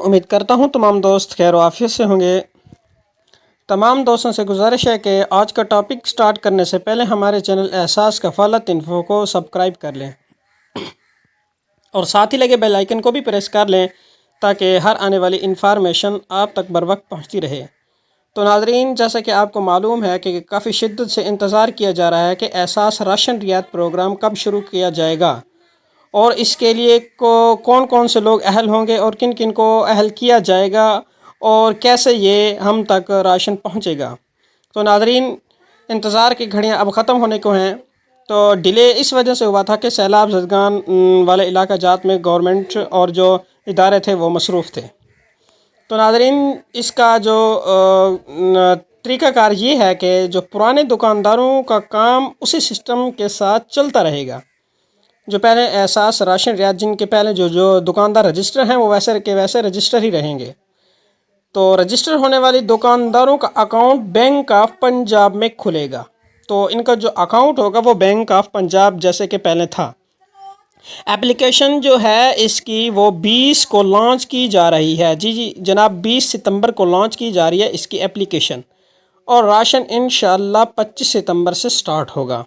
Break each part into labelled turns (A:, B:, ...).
A: امید کرتا ہوں تمام دوست خیر و عافیت سے ہوں گے۔ تمام دوستوں سے گزارش ہے کہ آج کا ٹاپک سٹارٹ کرنے سے پہلے ہمارے چینل احساس کفالت انفو کو سبسکرائب کر لیں اور ساتھ ہی لگے بیل آئیکن کو بھی پریس کر لیں تاکہ ہر آنے والی انفارمیشن آپ تک بر وقت پہنچتی رہے۔ تو ناظرین، جیسا کہ آپ کو معلوم ہے کہ کافی شدت سے انتظار کیا جا رہا ہے کہ احساس راشن رعایت پروگرام کب شروع کیا جائے گا اور اس کے لیے کون کون سے لوگ اہل ہوں گے اور کن کن کو اہل کیا جائے گا اور کیسے یہ ہم تک راشن پہنچے گا۔ تو ناظرین، انتظار کی گھڑیاں اب ختم ہونے کو ہیں۔ تو ڈیلے اس وجہ سے ہوا تھا کہ سیلاب زدگان والے علاقہ جات میں گورنمنٹ اور جو ادارے تھے وہ مصروف تھے۔ تو ناظرین، اس کا جو طریقہ کار یہ ہے کہ جو پرانے دکانداروں کا کام اسی سسٹم کے ساتھ چلتا رہے گا۔ جو پہلے احساس راشن رعایت جن کے پہلے جو دکاندار رجسٹر ہیں وہ ویسے کے ویسے رجسٹر ہی رہیں گے۔ تو رجسٹر ہونے والی دکانداروں کا اکاؤنٹ بینک آف پنجاب میں کھلے گا۔ تو ان کا جو اکاؤنٹ ہوگا وہ بینک آف پنجاب جیسے کہ پہلے تھا۔ اپلیکیشن جو ہے اس کی وہ 20 کو لانچ کی جا رہی ہے۔ جی جناب، 20 ستمبر کو لانچ کی جا رہی ہے اس کی اپلیکیشن، اور راشن انشاءاللہ 25 ستمبر سے سٹارٹ ہوگا۔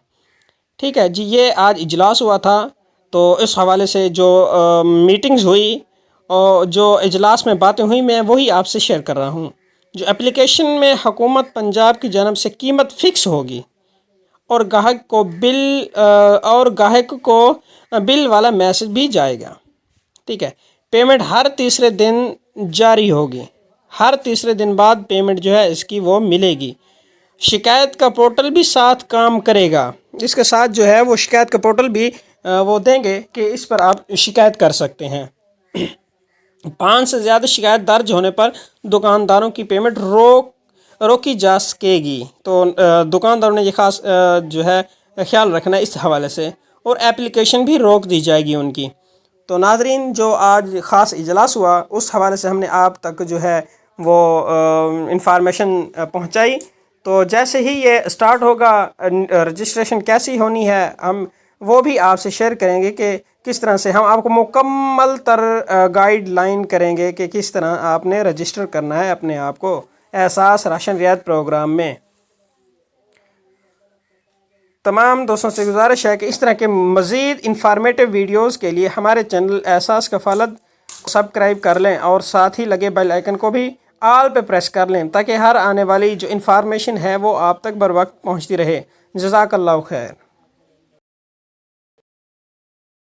A: ٹھیک ہے جی، یہ آج اجلاس ہوا تھا، تو اس حوالے سے جو میٹنگز ہوئی اور جو اجلاس میں باتیں ہوئی میں وہی آپ سے شیئر کر رہا ہوں۔ جو اپلیکیشن میں حکومت پنجاب کی جانب سے قیمت فکس ہوگی اور گاہک کو بل والا میسج بھی جائے گا۔ ٹھیک ہے، پیمنٹ ہر تیسرے دن جاری ہوگی، ہر تیسرے دن بعد پیمنٹ جو ہے اس کی وہ ملے گی۔ شکایت کا پورٹل بھی ساتھ کام کرے گا، اس کے ساتھ جو ہے وہ شکایت کا پورٹل بھی وہ دیں گے کہ اس پر آپ شکایت کر سکتے ہیں۔ 5 سے زیادہ شکایت درج ہونے پر دکانداروں کی پیمنٹ روکی جا سکے گی۔ تو دکانداروں نے یہ خاص جو ہے خیال رکھنا ہے اس حوالے سے، اور اپلیکیشن بھی روک دی جائے گی ان کی۔ تو ناظرین، جو آج خاص اجلاس ہوا اس حوالے سے ہم نے آپ تک جو ہے وہ انفارمیشن پہنچائی۔ تو جیسے ہی یہ سٹارٹ ہوگا، رجسٹریشن کیسی ہونی ہے ہم وہ بھی آپ سے شیئر کریں گے کہ کس طرح سے ہم آپ کو مکمل تر گائیڈ لائن کریں گے کہ کس طرح آپ نے رجسٹر کرنا ہے اپنے آپ کو احساس راشن رعایت پروگرام میں۔ تمام دوستوں سے گزارش ہے کہ اس طرح کے مزید انفارمیٹیو ویڈیوز کے لیے ہمارے چینل احساس کفالت کو سبسکرائب کر لیں اور ساتھ ہی لگے بیل آئیکن کو بھی آل پہ پریس کر لیں تاکہ ہر آنے والی جو انفارمیشن ہے وہ آپ تک بر وقت پہنچتی رہے۔ جزاک اللہ خیر۔